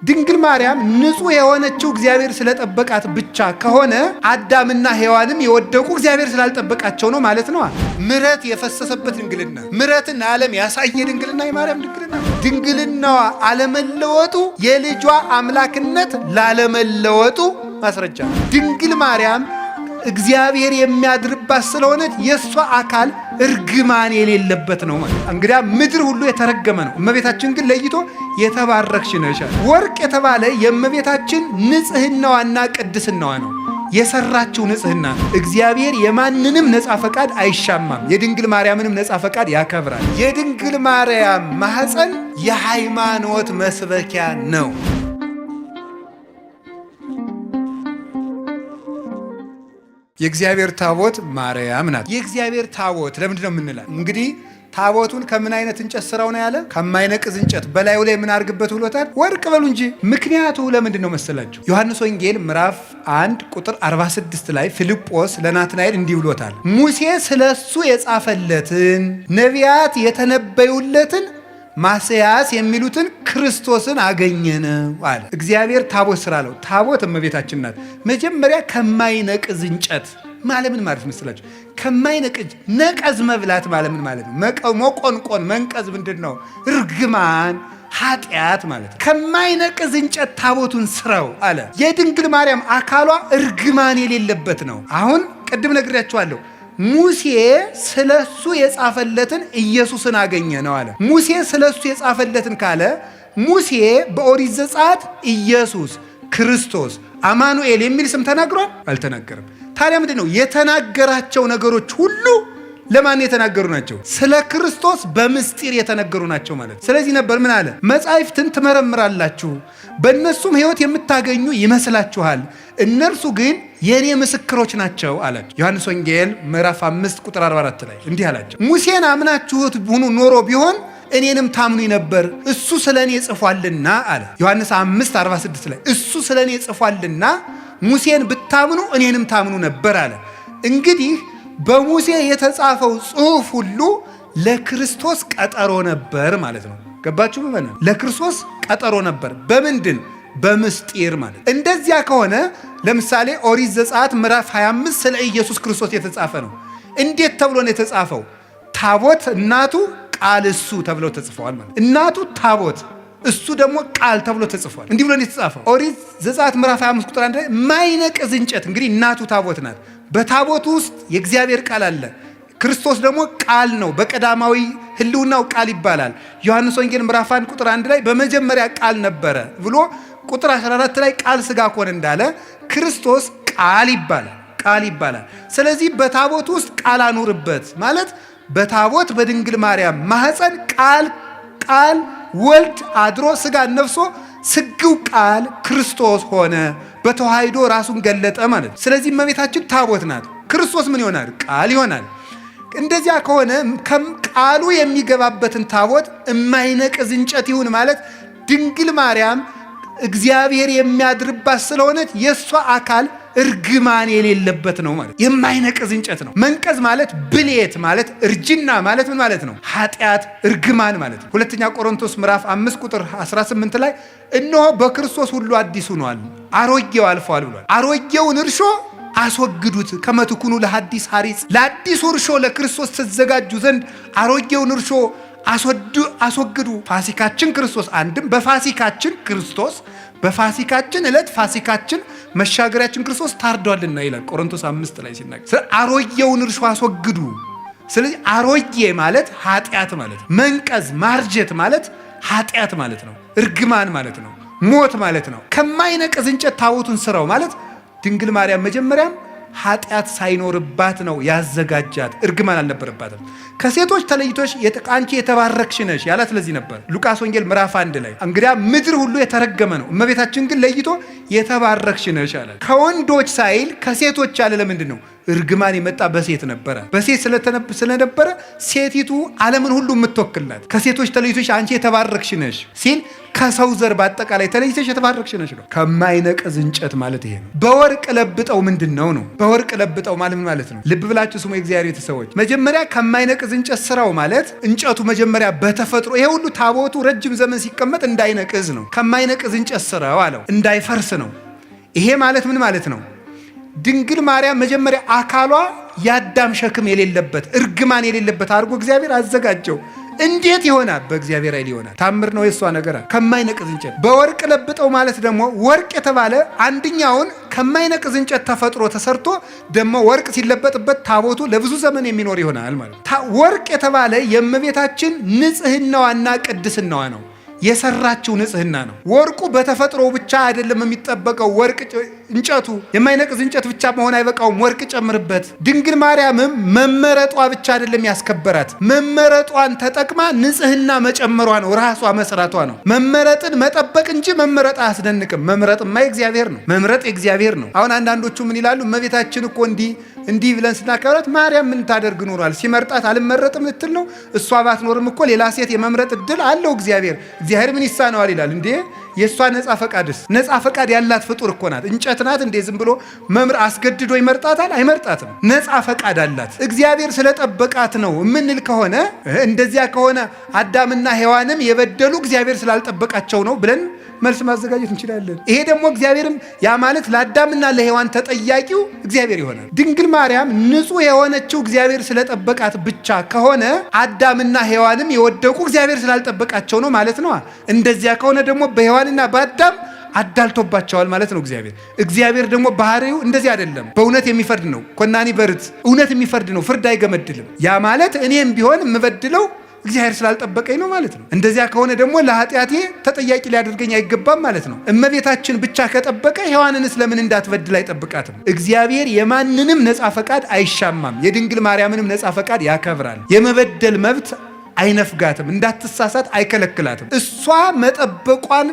ድንግል ማርያም ንጹህ የሆነችው እግዚአብሔር ስለጠበቃት ብቻ ከሆነ አዳምና ሔዋንም የወደቁ እግዚአብሔር ስላልጠበቃቸው ነው ማለት ነው። ምሕረት የፈሰሰበት ድንግልና፣ ምሕረትን ዓለም ያሳየ ድንግልና የማርያም ድንግልና። ድንግልናዋ አለመለወጡ የልጇ አምላክነት ላለመለወጡ ማስረጃ። ድንግል ማርያም እግዚአብሔር የሚያድርባት ስለሆነች የሷ አካል እርግማን የሌለበት ነው ማለት። እንግዲያ ምድር ሁሉ የተረገመ ነው። እመቤታችን ግን ለይቶ የተባረክሽ ነሽ። ወርቅ የተባለ የእመቤታችን ንጽህናዋና ቅድስናዋ ነው። የሰራችው ንጽህና ነው። እግዚአብሔር የማንንም ነፃ ፈቃድ አይሻማም። የድንግል ማርያምንም ነፃ ፈቃድ ያከብራል። የድንግል ማርያም ማህፀን የሃይማኖት መስበኪያ ነው። የእግዚአብሔር ታቦት ማርያም ናት። የእግዚአብሔር ታቦት ለምንድን ነው የምንላት? እንግዲህ ታቦቱን ከምን አይነት እንጨት ስራው ነው ያለ? ከማይነቅዝ እንጨት። በላዩ ላይ ምን አድርግበት ብሎታል? ወርቅ በሉ እንጂ። ምክንያቱ ለምንድን ነው መሰላችሁ? ዮሐንስ ወንጌል ምዕራፍ 1 ቁጥር 46 ላይ ፊልጶስ ለናትናኤል እንዲህ ብሎታል። ሙሴ ስለሱ የጻፈለትን ነቢያት የተነበዩለትን ማስያስ የሚሉትን ክርስቶስን አገኘነው አለ። እግዚአብሔር ታቦት ስራለው። ታቦት እመቤታችን ናት። መጀመሪያ ከማይነቅዝ እንጨት ማለት ምን ማለት መስላችሁ? ከማይነቅዝ ነቀዝ መብላት ማለት ምን ማለት ነው? መቆንቆን መንቀዝ ምንድን ነው? እርግማን ኃጢአት ማለት ነው። ከማይነቅዝ እንጨት ታቦቱን ስራው አለ። የድንግል ማርያም አካሏ እርግማን የሌለበት ነው። አሁን ቅድም ነግሬያችኋለሁ። ሙሴ ስለሱ የጻፈለትን ኢየሱስን አገኘ ነው አለ። ሙሴ ስለሱ የጻፈለትን ካለ ሙሴ በኦሪት ዘጸአት ኢየሱስ ክርስቶስ አማኑኤል የሚል ስም ተናግሯል? አልተናገረም። ታዲያ ምንድን ነው የተናገራቸው ነገሮች ሁሉ ለማን የተናገሩ ናቸው? ስለ ክርስቶስ በምስጢር የተነገሩ ናቸው ማለት። ስለዚህ ነበር ምን አለ? መጻሕፍትን ትመረምራላችሁ፣ በእነሱም ሕይወት የምታገኙ ይመስላችኋል፣ እነርሱ ግን የኔ ምስክሮች ናቸው አላቸው። ዮሐንስ ወንጌል ምዕራፍ 5 ቁጥር 44 ላይ እንዲህ አላቸው። ሙሴን አምናችሁት ሁኑ ኖሮ ቢሆን እኔንም ታምኑ ነበር፣ እሱ ስለ እኔ ጽፏልና አለ። ዮሐንስ 5:46 ላይ እሱ ስለ እኔ ጽፏልና ሙሴን ብታምኑ እኔንም ታምኑ ነበር አለ። እንግዲህ በሙሴ የተጻፈው ጽሑፍ ሁሉ ለክርስቶስ ቀጠሮ ነበር ማለት ነው። ገባችሁ? በመነ ለክርስቶስ ቀጠሮ ነበር። በምንድን? በምስጢር ማለት። እንደዚያ ከሆነ ለምሳሌ ኦሪት ዘጸአት ምዕራፍ 25 ስለ ኢየሱስ ክርስቶስ የተጻፈ ነው። እንዴት ተብሎ ነው የተጻፈው? ታቦት እናቱ ቃል እሱ ተብለው ተጽፈዋል ማለት። እናቱ ታቦት እሱ ደግሞ ቃል ተብሎ ተጽፏል። እንዲህ ብሎ ነው የተጻፈው። ኦሪት ዘጸአት ምዕራፍ 25 ቁጥር 1 ላይ ማይነቅዝ እንጨት። እንግዲህ እናቱ ታቦት ናት። በታቦቱ ውስጥ የእግዚአብሔር ቃል አለ። ክርስቶስ ደግሞ ቃል ነው። በቀዳማዊ ሕልውናው ቃል ይባላል። ዮሐንስ ወንጌል ምዕራፍ 1 ቁጥር 1 ላይ በመጀመሪያ ቃል ነበረ ብሎ ቁጥር 14 ላይ ቃል ሥጋ ሆነ እንዳለ ክርስቶስ ቃል ይባላል። ቃል ይባላል። ስለዚህ በታቦት ውስጥ ቃል አኑርበት ማለት በታቦት በድንግል ማርያም ማህፀን ቃል ወልድ አድሮ ሥጋን ነፍሶ ስግው ቃል ክርስቶስ ሆነ፣ በተዋሕዶ ራሱን ገለጠ ማለት። ስለዚህ እመቤታችን ታቦት ናት። ክርስቶስ ምን ይሆናል? ቃል ይሆናል። እንደዚያ ከሆነ ቃሉ የሚገባበትን ታቦት የማይነቅዝ እንጨት ይሁን ማለት ድንግል ማርያም እግዚአብሔር የሚያድርባት ስለሆነች የእሷ አካል እርግማን የሌለበት ነው ማለት። የማይነቅዝ እንጨት ነው። መንቀዝ ማለት ብልየት ማለት እርጅና ማለት ምን ማለት ነው? ኃጢአት፣ እርግማን ማለት ነው። ሁለተኛ ቆሮንቶስ ምዕራፍ 5 ቁጥር 18 ላይ እነሆ በክርስቶስ ሁሉ አዲስ ሆኗል፣ አሮጌው አልፏል ብሏል። አሮጌውን እርሾ አስወግዱት፣ ከመ ትኩኑ ለሐዲስ ሐሪጽ፣ ለአዲሱ እርሾ ለክርስቶስ ተዘጋጁ ዘንድ አሮጌውን እርሾ አስወግዱ። ፋሲካችን ክርስቶስ አንድም በፋሲካችን ክርስቶስ በፋሲካችን ዕለት ፋሲካችን መሻገሪያችን ክርስቶስ ታርዷልና ይላል ቆሮንቶስ 5 ላይ ሲናገር አሮጌውን እርሾ አስወግዱ። ስለዚህ አሮጌ ማለት ኃጢአት ማለት ነው። መንቀዝ ማርጀት ማለት ኃጢአት ማለት ነው። እርግማን ማለት ነው። ሞት ማለት ነው። ከማይነቅዝ እንጨት ታቦቱን ስራው ማለት ድንግል ማርያም መጀመሪያም ኃጢአት ሳይኖርባት ነው ያዘጋጃት። እርግማን አልነበረባትም። ከሴቶች ተለይቶሽ አንቺ የተባረክሽ ነሽ ያላት ለዚህ ነበር። ሉቃስ ወንጌል ምዕራፍ 1 ላይ እንግዲያ ምድር ሁሉ የተረገመ ነው፣ እመቤታችን ግን ለይቶ የተባረክሽ ነሽ አላት። ከወንዶች ሳይል ከሴቶች ያለ ለምንድን ነው? እርግማን የመጣ በሴት ነበረ። በሴት ስለነበረ ሴቲቱ ዓለምን ሁሉ የምትወክላት ከሴቶች ተለይቶሽ አንቺ የተባረክሽ ነሽ ሲል ከሰው ዘር በአጠቃላይ ተለይተሽ የተባረክሽ ነሽ ነው። ከማይነቅዝ እንጨት ማለት ይሄ ነው። በወርቅ ለብጠው ምንድነው ነው? በወርቅ ለብጠው ማለት ነው። ልብ ብላችሁ ስሙ የእግዚአብሔር ቤተሰቦች። መጀመሪያ ከማይነቅዝ እንጨት ስራው ማለት እንጨቱ መጀመሪያ በተፈጥሮ ይሄ ሁሉ ታቦቱ ረጅም ዘመን ሲቀመጥ እንዳይነቅዝ ነው። ከማይነቅዝ እንጨት ስራው አለው፣ እንዳይፈርስ ነው። ይሄ ማለት ምን ማለት ነው? ድንግል ማርያም መጀመሪያ አካሏ የአዳም ሸክም የሌለበት እርግማን የሌለበት አድርጎ እግዚአብሔር አዘጋጀው። እንዴት ይሆናል? በእግዚአብሔር ኃይል ይሆናል። ታምር ነው የሷ ነገር። ከማይነቅዝ እንጨት በወርቅ ለብጠው ማለት ደግሞ ወርቅ የተባለ አንድኛውን ከማይነቅዝ እንጨት ተፈጥሮ ተሰርቶ ደግሞ ወርቅ ሲለበጥበት ታቦቱ ለብዙ ዘመን የሚኖር ይሆናል ማለት። ወርቅ የተባለ የእመቤታችን ንጽህናዋና ቅድስናዋ ነው። የሰራችው ንጽህና ነው። ወርቁ በተፈጥሮ ብቻ አይደለም የሚጠበቀው። ወርቅ እንጨቱ የማይነቅዝ እንጨት ብቻ መሆን አይበቃውም። ወርቅ ጨምርበት። ድንግል ማርያምም መመረጧ ብቻ አይደለም ያስከበራት፣ መመረጧን ተጠቅማ ንጽህና መጨመሯ ነው። ራሷ መስራቷ ነው። መመረጥን መጠበቅ እንጂ መመረጥ አያስደንቅም። መምረጥማ የእግዚአብሔር ነው። መምረጥ የእግዚአብሔር ነው። አሁን አንዳንዶቹ ምን ይላሉ? እመቤታችን እኮ እንዲህ ብለን ስናከብራት ማርያም ምን ታደርግ ኖሯል? ሲመርጣት አልመረጥም ልትል ነው? እሷ ባትኖርም እኮ ሌላ ሴት የመምረጥ እድል አለው እግዚአብሔር ምን ይሳነዋል ይላል እንዴ? የእሷ ነፃ ፈቃድስ? ነፃ ፈቃድ ያላት ፍጡር እኮ ናት። እንጨት ናት እንዴ? ዝም ብሎ መምር አስገድዶ ይመርጣታል? አይመርጣትም። ነፃ ፈቃድ አላት። እግዚአብሔር ስለጠበቃት ነው የምንል ከሆነ እንደዚያ ከሆነ አዳምና ሔዋንም የበደሉ እግዚአብሔር ስላልጠበቃቸው ነው ብለን መልስ ማዘጋጀት እንችላለን። ይሄ ደግሞ እግዚአብሔርም ያ ማለት ለአዳምና ለሔዋን ተጠያቂው እግዚአብሔር ይሆናል። ድንግል ማርያም ንጹሕ የሆነችው እግዚአብሔር ስለጠበቃት ብቻ ከሆነ አዳምና ሔዋንም የወደቁ እግዚአብሔር ስላልጠበቃቸው ነው ማለት ነው። እንደዚያ ከሆነ ደግሞ በሔዋንና በአዳም አዳልቶባቸዋል ማለት ነው እግዚአብሔር ደግሞ ባህሪው እንደዚህ አይደለም። በእውነት የሚፈርድ ነው። ኮናኒ በርት እውነት የሚፈርድ ነው። ፍርድ አይገመድልም። ያ ማለት እኔም ቢሆን የምበድለው እግዚአብሔር ስላልጠበቀኝ ነው ማለት ነው። እንደዚያ ከሆነ ደግሞ ለኃጢአቴ ተጠያቂ ሊያደርገኝ አይገባም ማለት ነው። እመቤታችን ብቻ ከጠበቀ ሔዋንንስ ለምን እንዳትበድል አይጠብቃትም? እግዚአብሔር የማንንም ነፃ ፈቃድ አይሻማም። የድንግል ማርያምንም ነፃ ፈቃድ ያከብራል። የመበደል መብት አይነፍጋትም። እንዳትሳሳት አይከለክላትም። እሷ መጠበቋን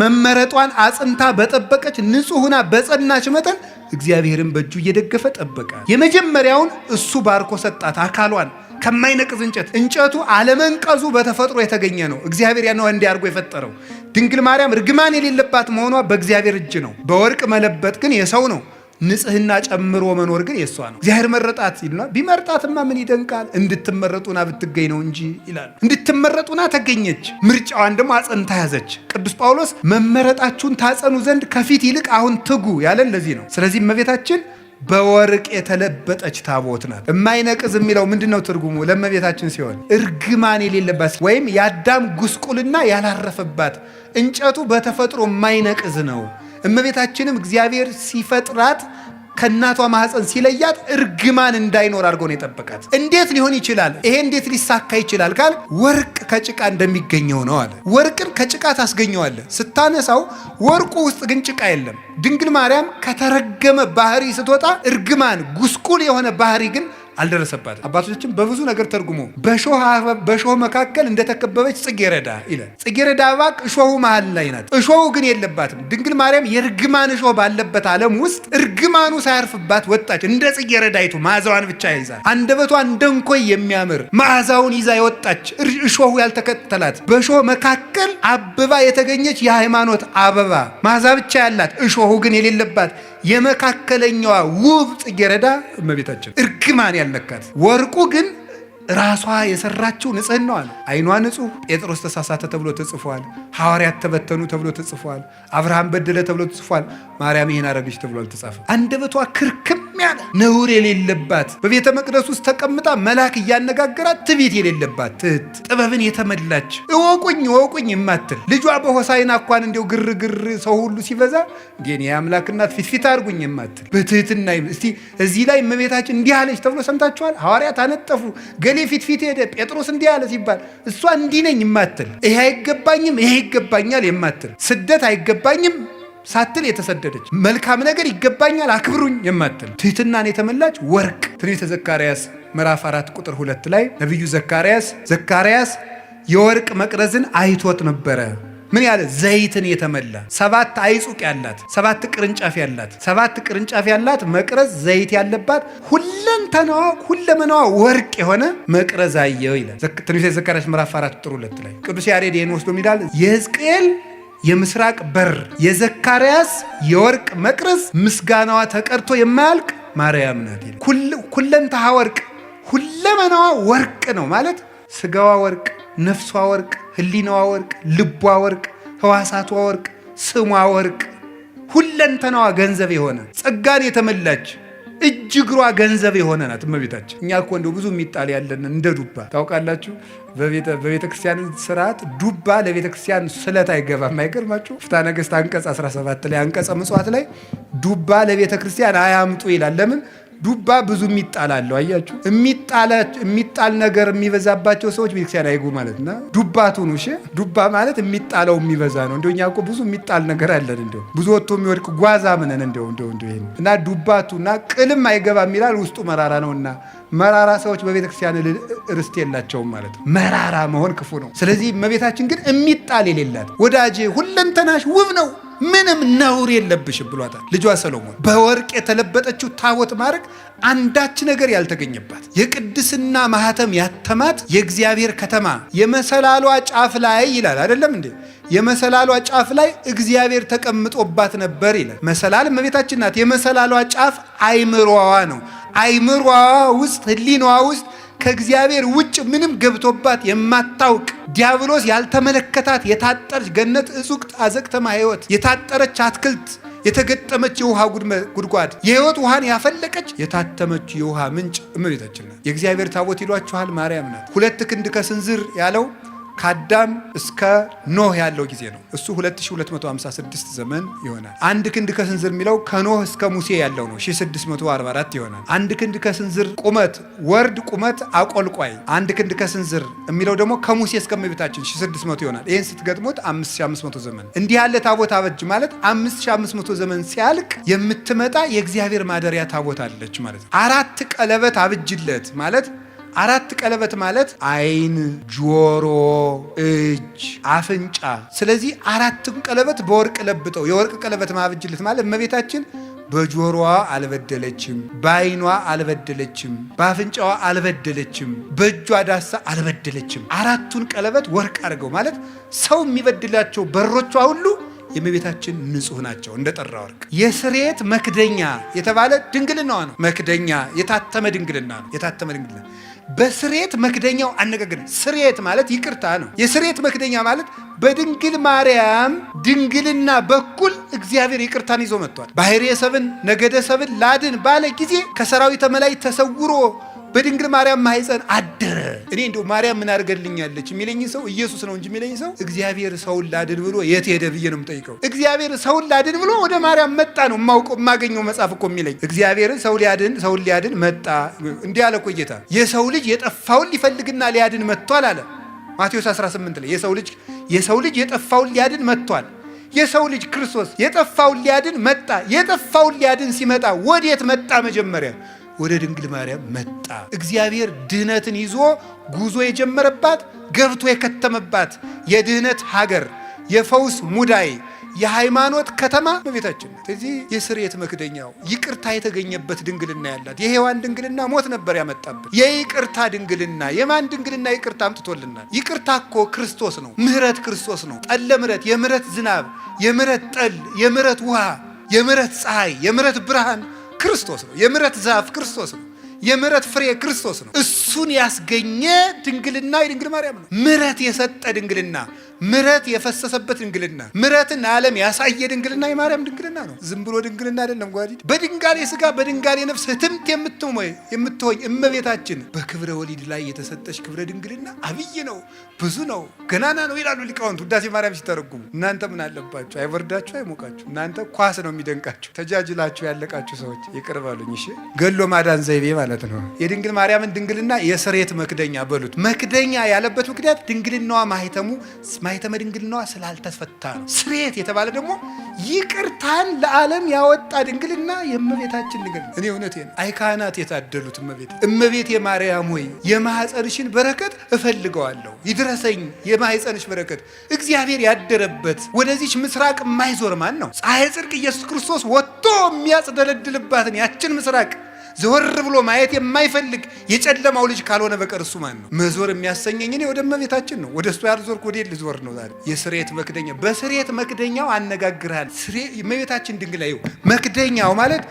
መመረጧን አጽንታ በጠበቀች ንጹሕና በጸናች መጠን እግዚአብሔርን በእጁ እየደገፈ ጠበቃት። የመጀመሪያውን እሱ ባርኮ ሰጣት አካሏን ከማይነቅዝ እንጨቱ አለመንቀዙ በተፈጥሮ የተገኘ ነው። እግዚአብሔር ያነው እንዲያርጎ የፈጠረው። ድንግል ማርያም እርግማን የሌለባት መሆኗ በእግዚአብሔር እጅ ነው። በወርቅ መለበጥ ግን የሰው ነው። ንጽህና ጨምሮ መኖር ግን የሷ ነው። እግዚአብሔር መረጣት ይልና ቢመርጣትማ ምን ይደንቃል? እንድትመረጡና ብትገኝ ነው እንጂ ይላል። እንድትመረጡና ተገኘች። ምርጫዋን ደግሞ አጸንታ ያዘች። ቅዱስ ጳውሎስ መመረጣችሁን ታጸኑ ዘንድ ከፊት ይልቅ አሁን ትጉ ያለን ለዚህ ነው። ስለዚህ እመቤታችን በወርቅ የተለበጠች ታቦት ናት። የማይነቅዝ የሚለው ምንድነው ትርጉሙ? ለእመቤታችን ሲሆን እርግማን የሌለባት ወይም የአዳም ጉስቁልና ያላረፈባት፣ እንጨቱ በተፈጥሮ የማይነቅዝ ነው። እመቤታችንም እግዚአብሔር ሲፈጥራት ከእናቷ ማህፀን ሲለያት እርግማን እንዳይኖር አድርጎ ነው የጠበቃት። እንዴት ሊሆን ይችላል? ይሄ እንዴት ሊሳካ ይችላል ካል ወርቅ ከጭቃ እንደሚገኘው ነው አለ። ወርቅን ከጭቃ ታስገኘዋለህ ስታነሳው፣ ወርቁ ውስጥ ግን ጭቃ የለም። ድንግል ማርያም ከተረገመ ባህሪ ስትወጣ እርግማን ጉስቁል የሆነ ባህሪ ግን አልደረሰባትም። አባቶቻችን በብዙ ነገር ተርጉሞ በሾህ መካከል እንደተከበበች ጽጌረዳ ይላል። ጽጌረዳ አበባ እሾሁ መሃል ላይ ናት። እሾሁ ግን የለባትም። ድንግል ማርያም የእርግማን እሾህ ባለበት ዓለም ውስጥ እርግማኑ ሳያርፍባት ወጣች። እንደ ጽጌረዳይቱ መዓዛዋን ብቻ ይዛ አንደበቷ እንደ እንኮይ የሚያምር መዓዛውን ይዛ የወጣች እሾሁ ያልተከተላት በሾህ መካከል አበባ የተገኘች የሃይማኖት አበባ መዓዛ ብቻ ያላት እሾሁ ግን የሌለባት የመካከለኛዋ ውብ ጽጌረዳ እመቤታችን እርግማን ያልነካት። ወርቁ ግን ራሷ የሰራችው ንጽህናዋ ነው። አይኗ ንጹህ፣ ጴጥሮስ ተሳሳተ ተብሎ ተጽፏል። ሐዋርያት ተበተኑ ተብሎ ተጽፏል። አብርሃም በደለ ተብሎ ተጽፏል። ማርያም ይሄን አረገች ተብሎ አልተጻፈም። አንደበቷ ክርክም ያለ ነውር የሌለባት፣ በቤተ መቅደስ ውስጥ ተቀምጣ መልአክ እያነጋገራት ትዕቢት የሌለባት፣ ትህት ጥበብን የተመላች እወቁኝ እወቁኝ የማትል ልጇ በሆሳዕና እንኳን እንዲያው ግርግር ሰው ሁሉ ሲበዛ እንዴ የአምላክ እናት ፊት አድርጉኝ የማትል በትህትና። እስቲ እዚህ ላይ እመቤታችን እንዲህ አለች ተብሎ ሰምታችኋል? ሐዋርያት አነጠፉ ገሌ ፊት ሄደ ጴጥሮስ እንዲህ አለ ሲባል እሷ እንዲህ ነኝ የማትል፣ ይሄ አይገባኝም ይሄ ይገባኛል የማትል፣ ስደት አይገባኝም ሳትል የተሰደደች፣ መልካም ነገር ይገባኛል አክብሩኝ የማትል፣ ትህትናን የተመላች ወርቅ። ትንቢተ ዘካርያስ ምዕራፍ 4 ቁጥር 2 ላይ ነቢዩ ዘካርያስ የወርቅ መቅረዝን አይቶት ነበረ። ምን ያለ ዘይትን የተመላ 7 አይጹቅ ያላት 7 ቅርንጫፍ ያላት 7 ቅርንጫፍ ያላት መቅረዝ ዘይት ያለባት ሁለመናዋ ወርቅ የሆነ መቅረዝ አየሁ ይላል ትንቢተ ዘካርያስ ምዕራፍ 4 ቁጥር 2 ላይ ቅዱስ ያሬድ ይህን ወስዶ ይላል የሕዝቅኤል የምስራቅ በር የዘካርያስ የወርቅ መቅረዝ ምስጋናዋ ተቀርቶ የማያልቅ ማርያም ናት ይላል። ሁለንተሃ ወርቅ ሁለመናዋ ወርቅ ነው ማለት ስጋዋ ወርቅ፣ ነፍሷ ወርቅ፣ ህሊናዋ ወርቅ፣ ልቧ ወርቅ፣ ህዋሳቷ ወርቅ፣ ስሟ ወርቅ፣ ሁለንተናዋ ገንዘብ የሆነ ጸጋን የተመላች እጅ እግሯ ገንዘብ የሆነ ናት እመቤታችን። እኛ እኮ እንደው ብዙ የሚጣል ያለን እንደ ዱባ ታውቃላችሁ። በቤተ ክርስቲያን ስርዓት ዱባ ለቤተ ክርስቲያን ስለት አይገባም። አይገርማችሁ? ፍትሐ ነገሥት አንቀጽ 17 ላይ አንቀጸ ምጽዋት ላይ ዱባ ለቤተ ክርስቲያን አያምጡ ይላል። ለምን? ዱባ ብዙ የሚጣል አለው። አያችሁ? የሚጣል ነገር የሚበዛባቸው ሰዎች ቤተክርስቲያን አይጉ ማለት እና ዱባቱ ነው። እሺ ዱባ ማለት የሚጣለው የሚበዛ ነው። እንደው እኛ እኮ ብዙ የሚጣል ነገር አለን። እንደው ብዙ ወጥቶ የሚወድቅ ጓዛ ምነን እንደው ይሄን እና ዱባቱና ቅልም አይገባም ይላል። ውስጡ መራራ ነውና መራራ ሰዎች በቤተክርስቲያን ርስት የላቸውም ማለት ነው። መራራ መሆን ክፉ ነው። ስለዚህ እመቤታችን ግን የሚጣል የሌላት ወዳጄ ሁለንተናሽ ውብ ነው ምንም ነውር የለብሽም ብሏታል ልጇ ሰሎሞን። በወርቅ የተለበጠችው ታቦት ማድረግ አንዳች ነገር ያልተገኘባት የቅድስና ማህተም ያተማት የእግዚአብሔር ከተማ የመሰላሏ ጫፍ ላይ ይላል አይደለም እንዴ? የመሰላሏ ጫፍ ላይ እግዚአብሔር ተቀምጦባት ነበር ይላል። መሰላል እመቤታችን ናት። የመሰላሏ ጫፍ አይምሮዋ ነው። አይምሮዋ ውስጥ ህሊናዋ ውስጥ ከእግዚአብሔር ውጭ ምንም ገብቶባት የማታውቅ ዲያብሎስ ያልተመለከታት የታጠረች ገነት እጹቅት አዘቅተማ ሕይወት የታጠረች አትክልት የተገጠመች የውሃ ጉድጓድ የሕይወት ውሃን ያፈለቀች የታተመች የውሃ ምንጭ እመቤታችን ናት። የእግዚአብሔር ታቦት ይሏችኋል ማርያም ናት። 2 ክንድ ከስንዝር ያለው ከአዳም እስከ ኖህ ያለው ጊዜ ነው። እሱ 2256 ዘመን ይሆናል። 1 ክንድ ከስንዝር የሚለው ከኖህ እስከ ሙሴ ያለው ነው 1644 ይሆናል። 1 ክንድ ከስንዝር ቁመት ወርድ ቁመት አቆልቋይ 1 ክንድ ከስንዝር የሚለው ደግሞ ከሙሴ እስከ እመቤታችን 1600 ይሆናል። ይህን ስትገጥሙት 5500 ዘመን። እንዲህ ያለ ታቦት አበጅ ማለት 5500 ዘመን ሲያልቅ የምትመጣ የእግዚአብሔር ማደሪያ ታቦት አለች ማለት ነው። 4 ቀለበት አብጅለት ማለት 4 ቀለበት ማለት አይን፣ ጆሮ፣ እጅ፣ አፍንጫ። ስለዚህ 4 ቀለበት በወርቅ ለብጠው የወርቅ ቀለበት ማብጅለት ማለት እመቤታችን በጆሮዋ አልበደለችም፣ በአይኗ አልበደለችም፣ በአፍንጫዋ አልበደለችም፣ በእጇ ዳሳ አልበደለችም። 4ቱን ቀለበት ወርቅ አድርገው ማለት ሰው የሚበድላቸው በሮቿ ሁሉ የእመቤታችን ንጹህ ናቸው እንደ ጠራ ወርቅ። የስርየት መክደኛ የተባለ ድንግልናዋ ነው። መክደኛ የታተመ ድንግልና ነው። የታተመ ድንግልና በስርየት መክደኛው አነጋገር ስርየት ማለት ይቅርታ ነው። የስርየት መክደኛ ማለት በድንግል ማርያም ድንግልና በኩል እግዚአብሔር ይቅርታን ይዞ መጥቷል። ባሕርየ ሰብን ነገደ ሰብን ላድን ባለ ጊዜ ከሰራዊተ መላእክት ተሰውሮ በድንግል ማርያም ማህፀን አደረ። እኔ እንደው ማርያም ምን አድርገልኛለች የሚለኝ ሰው ኢየሱስ ነው እንጂ የሚለኝ ሰው እግዚአብሔር ሰውን ላድን ብሎ የት ሄደ ብዬ ነው የምጠይቀው። እግዚአብሔር ሰውን ላድን ብሎ ወደ ማርያም መጣ ነው የማገኘው መጽሐፍ እኮ የሚለኝ። እግዚአብሔር ሰውን ሊያድን መጣ። እንዲህ አለ እኮ ጌታ፣ የሰው ልጅ የጠፋውን ሊፈልግና ሊያድን መጥቷል አለ ማቴዎስ 18 ላይ። የሰው ልጅ የጠፋውን ሊያድን መጥቷል። የሰው ልጅ ክርስቶስ የጠፋውን ሊያድን መጣ። የጠፋውን ሊያድን ሲመጣ ወዴት መጣ? መጀመሪያ ወደ ድንግል ማርያም መጣ። እግዚአብሔር ድህነትን ይዞ ጉዞ የጀመረባት ገብቶ የከተመባት የድህነት ሀገር፣ የፈውስ ሙዳይ፣ የሃይማኖት ከተማ እመቤታችን ናት። እዚህ የስርየት መክደኛው ይቅርታ የተገኘበት ድንግልና ያላት የሔዋን ድንግልና ሞት ነበር ያመጣበት። የይቅርታ ድንግልና የማን ድንግልና ይቅርታ አምጥቶልናል? ይቅርታ እኮ ክርስቶስ ነው። ምህረት ክርስቶስ ነው። ጠለ ምህረት፣ የምህረት ዝናብ፣ የምህረት ጠል፣ የምህረት ውሃ፣ የምህረት ፀሐይ፣ የምህረት ብርሃን ክርስቶስ ነው። የምህረት ዛፍ ክርስቶስ ነው። የምህረት ፍሬ ክርስቶስ ነው። እሱን ያስገኘ ድንግልና የድንግል ማርያም ነው። ምህረት የሰጠ ድንግልና፣ ምህረት የፈሰሰበት ድንግልና፣ ምህረትን ዓለም ያሳየ ድንግልና የማርያም ድንግልና ነው። ዝም ብሎ ድንግልና አይደለም ጓዲት። በድንጋሌ ስጋ በድንጋሌ ነፍስ ህትምት የምትሆኝ እመቤታችን በክብረ ወሊድ ላይ የተሰጠች ክብረ ድንግልና አብይ ነው፣ ብዙ ነው፣ ገናና ነው ይላሉ ሊቃውንት ውዳሴ ማርያም ሲተረጉሙ። እናንተ ምን አለባችሁ? አይወርዳችሁ፣ አይሞቃችሁ። እናንተ ኳስ ነው የሚደንቃችሁ። ተጃጅላችሁ ያለቃችሁ ሰዎች ይቅር በሉኝ እሺ። ገሎ ማዳን ዘይቤ ማለት ነው። የድንግል ማርያምን ድንግልና የስርየት መክደኛ በሉት። መክደኛ ያለበት ምክንያት ድንግልናዋ ማኅተመ ድንግልናዋ ስላልተፈታ ነው። ስርየት የተባለ ደግሞ ይቅርታን ለዓለም ያወጣ ድንግልና የእመቤታችን ድንግልና። እኔ እውነቴን አይ ካህናት የታደሉት እመቤቴ ማርያም ሆይ የማኅፀንሽን በረከት እፈልገዋለሁ፣ ይድረሰኝ የማኅፀንሽ በረከት። እግዚአብሔር ያደረበት ወደዚች ምስራቅ የማይዞር ማን ነው? ፀሐይ ጽድቅ ኢየሱስ ክርስቶስ ወጥቶ የሚያጽደለድልባትን ያችን ምስራቅ ዘወር ብሎ ማየት የማይፈልግ የጨለማው ልጅ ካልሆነ በቀር እሱ ማን ነው? መዞር የሚያሰኘኝ እኔ ወደ እመቤታችን ነው። ወደ እሱ ያልዞርኩ ወዴት ልዞር ነው ዛሬ? የስርየት መክደኛ በስርየት መክደኛው አነጋግርሃል። እመቤታችን ድንግል ላይ መክደኛው ማለት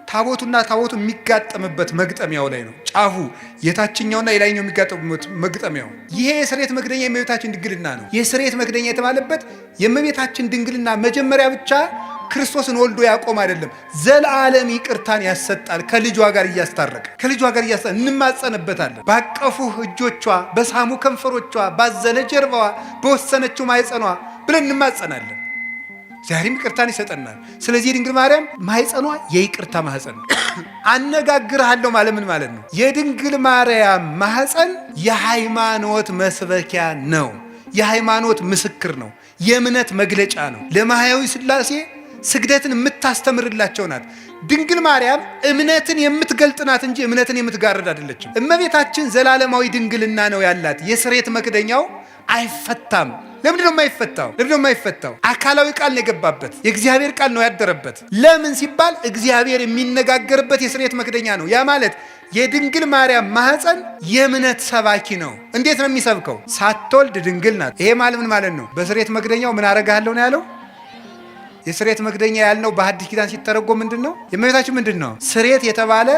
ታቦቱና ታቦቱ የሚጋጠምበት መግጠሚያው ላይ ነው። ጫፉ የታችኛውና የላይኛው የሚጋጠሙበት መግጠሚያው። ይሄ የስርየት መክደኛ የእመቤታችን ድንግልና ነው። የስርየት መክደኛ የተባለበት የእመቤታችን ድንግልና መጀመሪያ ብቻ ክርስቶስን ወልዶ ያቆም አይደለም፣ ዘላለም ይቅርታን ያሰጣል። ከልጇ ጋር እያስታረቀ እንማጸንበታለን። ባቀፉህ እጆቿ፣ በሳሙ ከንፈሮቿ፣ ባዘለ ጀርባዋ፣ በወሰነችው ማኅፀኗ ብለን እንማጸናለን። ዛሬም ይቅርታን ይሰጠናል። ስለዚህ የድንግል ማርያም ማኅፀኗ የይቅርታ ማኅፀን ነው። አነጋግርሃለሁ ማለት ምን ማለት ነው? የድንግል ማርያም ማኅፀን የሃይማኖት መስበኪያ ነው። የሃይማኖት ምስክር ነው። የእምነት መግለጫ ነው። ለማህያዊ ሥላሴ ስግደትን የምታስተምርላቸው ናት። ድንግል ማርያም እምነትን የምትገልጥ ናት እንጂ እምነትን የምትጋርድ አይደለችም። እመቤታችን ዘላለማዊ ድንግልና ነው ያላት። የስርየት መክደኛው አይፈታም። ለምንድን ነው የማይፈታው? አካላዊ ቃል ነው የገባበት። የእግዚአብሔር ቃል ነው ያደረበት። ለምን ሲባል እግዚአብሔር የሚነጋገርበት የስርየት መክደኛ ነው። ያ ማለት የድንግል ማርያም ማኅፀን የእምነት ሰባኪ ነው። እንዴት ነው የሚሰብከው? ሳትወልድ ድንግል ናት። ይሄ ማለት ምን ማለት ነው? በስርየት መክደኛው ምን አረጋለሁ ነው ያለው? የስርየት መክደኛ ያልነው በሐዲስ ኪዳን ሲተረጎም ምንድን ነው? የእመቤታችን ምንድን ነው? ስርየት የተባለ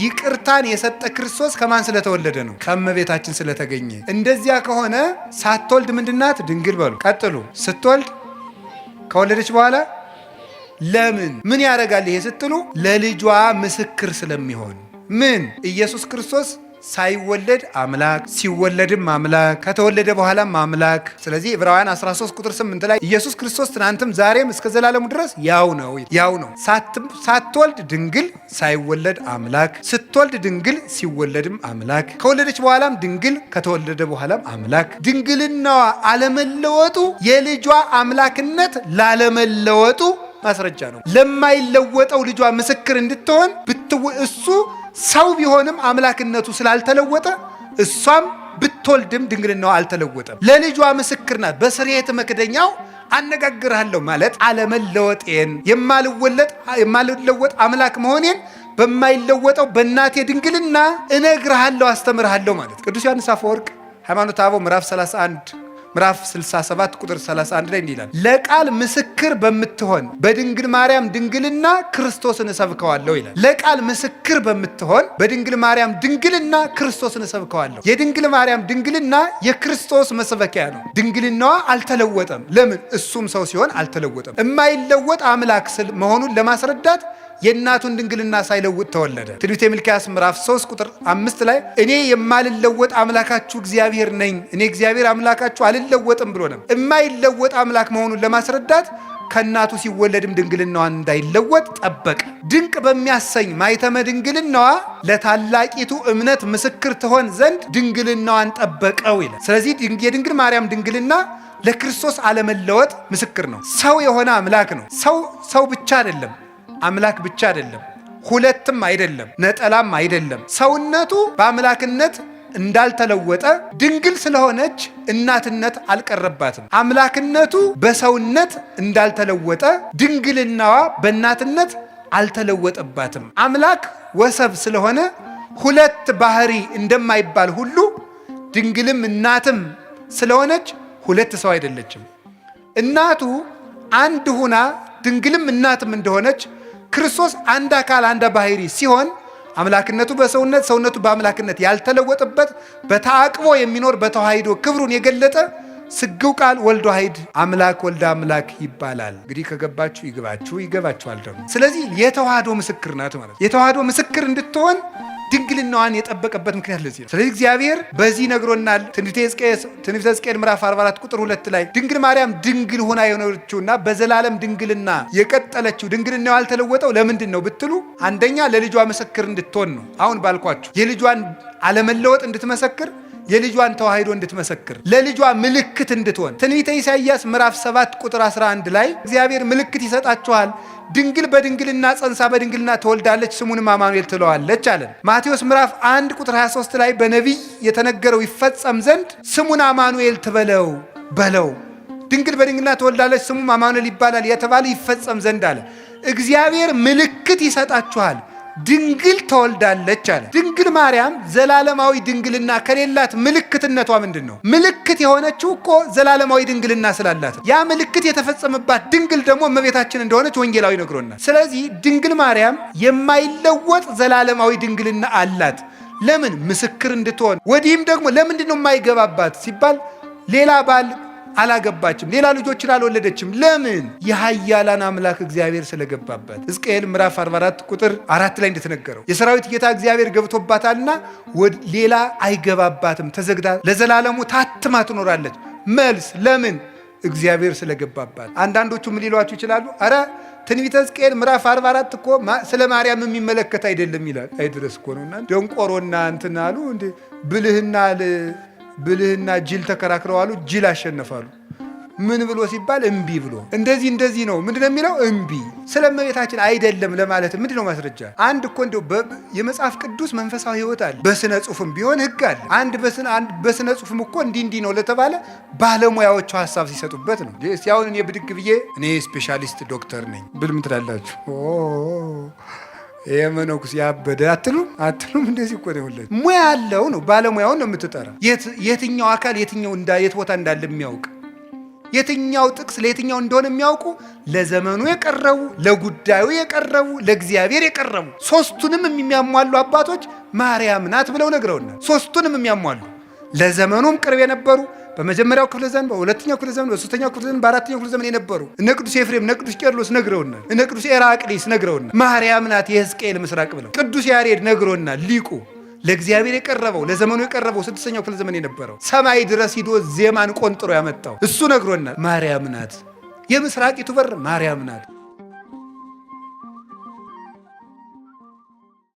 ይቅርታን የሰጠ ክርስቶስ ከማን ስለተወለደ ነው? ከእመቤታችን ስለተገኘ። እንደዚያ ከሆነ ሳትወልድ ምንድናት? ድንግል በሉ። ቀጥሉ። ስትወልድ ከወለደች በኋላ ምን ያደርጋል ይሄ ስትሉ፣ ለልጇ ምስክር ስለሚሆን። ምን? ኢየሱስ ክርስቶስ ሳይወለድ አምላክ፣ ሲወለድም አምላክ፣ ከተወለደ በኋላም አምላክ። ስለዚህ ዕብራውያን 13 ቁጥር 8 ላይ ኢየሱስ ክርስቶስ ትናንትም ዛሬም እስከ ዘላለሙ ድረስ ያው ነው። ሳትወልድ ድንግል፣ ሳይወለድ አምላክ፣ ስትወልድ ድንግል፣ ሲወለድም አምላክ፣ ከወለደች በኋላም ድንግል፣ ከተወለደ በኋላም አምላክ። ድንግልናዋ አለመለወጡ የልጇ አምላክነት ላለመለወጡ ማስረጃ ነው። ለማይለወጠው ልጇ ምስክር እንድትሆን እሱ ሰው ቢሆንም አምላክነቱ ስላልተለወጠ እሷም ብትወልድም ድንግልናዋ አልተለወጠም። ለልጇ ምስክር ናት። በስርየት መክደኛው አነጋግርሃለሁ ማለት አለመለወጤን፣ የማልለወጥ አምላክ መሆኔን በማይለወጠው በእናቴ ድንግልና እነግርሃለሁ፣ አስተምርሃለሁ ማለት። ቅዱስ ዮሐንስ አፈወርቅ ሃይማኖተ አበው ምዕራፍ 67 ቁጥር 31 ላይ እንዲህ ይላል፣ ለቃል ምስክር በምትሆን በድንግል ማርያም ድንግልና ክርስቶስን እሰብከዋለሁ ይላል። ለቃል ምስክር በምትሆን በድንግል ማርያም ድንግልና ክርስቶስን እሰብከዋለሁ። የድንግል ማርያም ድንግልና የክርስቶስ መስበኪያ ነው። ድንግልናዋ አልተለወጠም። ለምን? እሱም ሰው ሲሆን አልተለወጠም። የማይለወጥ አምላክ መሆኑን ለማስረዳት የእናቱን ድንግልና ሳይለውጥ ተወለደ። ትንቢተ ሚልክያስ ምዕራፍ 3 ቁጥር 5 ላይ እኔ የማልለወጥ አምላካችሁ እግዚአብሔር ነኝ፣ እኔ እግዚአብሔር አምላካችሁ አልለወጥም ብሎ ነው። የማይለወጥ አምላክ መሆኑን ለማስረዳት ከእናቱ ሲወለድም ድንግልናዋን እንዳይለወጥ ጠበቀ። ድንቅ በሚያሰኝ ማኅተመ ድንግልናዋ ለታላቂቱ እምነት ምስክር ትሆን ዘንድ ድንግልናዋን ጠበቀው ይላል። ስለዚህ የድንግል ማርያም ድንግልና ለክርስቶስ አለመለወጥ ምስክር ነው። ሰው የሆነ አምላክ ነው። ሰው ብቻ አይደለም፣ አምላክ ብቻ አይደለም፣ ሁለትም አይደለም፣ ነጠላም አይደለም። ሰውነቱ በአምላክነት እንዳልተለወጠ ድንግል ስለሆነች እናትነት አልቀረባትም። አምላክነቱ በሰውነት እንዳልተለወጠ ድንግልናዋ በእናትነት አልተለወጠባትም። አምላክ ወሰብ ስለሆነ ሁለት ባህሪ እንደማይባል ሁሉ ድንግልም እናትም ስለሆነች ሁለት ሰው አይደለችም። እናቱ አንድ ሁና ድንግልም እናትም እንደሆነች ክርስቶስ አንድ አካል አንድ ባህሪ ሲሆን አምላክነቱ በሰውነት ሰውነቱ በአምላክነት ያልተለወጠበት በተአቅቦ የሚኖር በተዋሂዶ ክብሩን የገለጠ ስግው ቃል ወልድ ዋሕድ አምላክ ወልደ አምላክ ይባላል። እንግዲህ ከገባችሁ ይገባችኋል ደግሞ። ስለዚህ የተዋህዶ ምስክር ናት ማለት። የተዋህዶ ምስክር እንድትሆን ድንግልናዋን የጠበቀበት ምክንያት ለዚህ ነው። ስለዚህ እግዚአብሔር በዚህ ነግሮናል። ትንቢተ ሕዝቅኤል ምዕራፍ 44 ቁጥር 2 ላይ ድንግል ማርያም ድንግል ሆና የሆነችውና በዘላለም ድንግልና የቀጠለችው ድንግልናዋ ያልተለወጠው ለምንድን ነው ብትሉ፣ አንደኛ ለልጇ ምስክር እንድትሆን ነው። አሁን ባልኳችሁ የልጇን አለመለወጥ እንድትመሰክር የልጇን ተዋህዶ እንድትመሰክር ለልጇ ምልክት እንድትሆን ትንቢተ ኢሳይያስ ምዕራፍ 7 ቁጥር 11 ላይ እግዚአብሔር ምልክት ይሰጣችኋል፣ ድንግል በድንግልና ጸንሳ በድንግልና ትወልዳለች፣ ስሙንም አማኑኤል ትለዋለች አለን። ማቴዎስ ምዕራፍ 1 ቁጥር 23 ላይ በነቢይ የተነገረው ይፈጸም ዘንድ ስሙን አማኑኤል ትበለው በለው፣ ድንግል በድንግልና ትወልዳለች፣ ስሙም አማኑኤል ይባላል የተባለ ይፈጸም ዘንድ አለ። እግዚአብሔር ምልክት ይሰጣችኋል፣ ድንግል ተወልዳለች አለ። ድንግል ማርያም ዘላለማዊ ድንግልና ከሌላት ምልክትነቷ ምንድን ነው? ምልክት የሆነችው እኮ ዘላለማዊ ድንግልና ስላላት፣ ያ ምልክት የተፈጸመባት ድንግል ደግሞ እመቤታችን እንደሆነች ወንጌላዊ ነግሮናል። ስለዚህ ድንግል ማርያም የማይለወጥ ዘላለማዊ ድንግልና አላት። ለምን? ምስክር እንድትሆን። ወዲህም ደግሞ ለምንድን ነው የማይገባባት ሲባል ሌላ ባል አላገባችም፣ ሌላ ልጆችን አልወለደችም። ለምን? የኃያላን አምላክ እግዚአብሔር ስለገባባት። ሕዝቅኤል ምዕራፍ 44 ቁጥር 4 ላይ እንደተነገረው የሰራዊት ጌታ እግዚአብሔር ገብቶባታልና ሌላ አይገባባትም፣ ተዘግታ ለዘላለሙ ታትማ ትኖራለች። መልስ ለምን? እግዚአብሔር ስለገባባት። አንዳንዶቹ ምን ሊሏችሁ ይችላሉ? አረ ትንቢተ ሕዝቅኤል ምዕራፍ 44 እኮ ስለ ማርያም የሚመለከት አይደለም ይላል። አይድረስ እኮ ነውና ደንቆሮና እንትን አሉ እንዴ ብልህና ጅል ተከራክረው አሉ። ጅል አሸነፋሉ። ምን ብሎ ሲባል እምቢ ብሎ እንደዚህ ነው። ምንድነው የሚለው? እምቢ። ስለ እመቤታችን አይደለም ለማለት ምንድነው ማስረጃ? አንድ እኮ እንደው የመጽሐፍ ቅዱስ መንፈሳዊ ሕይወት አለ። በስነ ጽሑፍም ቢሆን ሕግ አለ። አንድ በስነ ጽሑፍም እኮ እንዲህ ነው ለተባለ ባለሙያዎቹ ሀሳብ ሲሰጡበት ነው። እስቲ አሁን እኔ ብድግ ብዬ እኔ ስፔሻሊስት ዶክተር ነኝ ብል ምን ትላላችሁ? የመነኩስ ያበደ አትሉም? እንደዚህ እኮ ነው። ሙያ ያለው ነው፣ ባለሙያውን ነው የምትጠራ። የትኛው አካል የት ቦታ እንዳለ የሚያውቅ፣ የትኛው ጥቅስ ለየትኛው እንደሆነ የሚያውቁ ለዘመኑ የቀረቡ፣ ለጉዳዩ የቀረቡ፣ ለእግዚአብሔር የቀረቡ ሶስቱንም የሚያሟሉ አባቶች ማርያም ናት ብለው ነግረውናል። ሶስቱንም የሚያሟሉ ለዘመኑም ቅርብ የነበሩ በመጀመሪያው ክፍለ ዘመን፣ በሁለተኛው ክፍለ ዘመን፣ በሶስተኛው ክፍለ ዘመን፣ በአራተኛው ክፍለ ዘመን የነበሩ እነ ቅዱስ ኤፍሬም፣ እነ ቅዱስ ቄርሎስ ነግረውናል። እነ ቅዱስ ኤራቅሊስ ነግረውናል። ማርያም ናት የሕዝቅኤል ምስራቅ ብለው ቅዱስ ያሬድ ነግሮናል። ሊቁ ለእግዚአብሔር የቀረበው ለዘመኑ የቀረበው ስድስተኛው ክፍለ ዘመን የነበረው ሰማይ ድረስ ሂዶ ዜማን ቆንጥሮ ያመጣው እሱ ነግሮናል። ማርያም ናት የምስራቂቱ በር ማርያም ናት።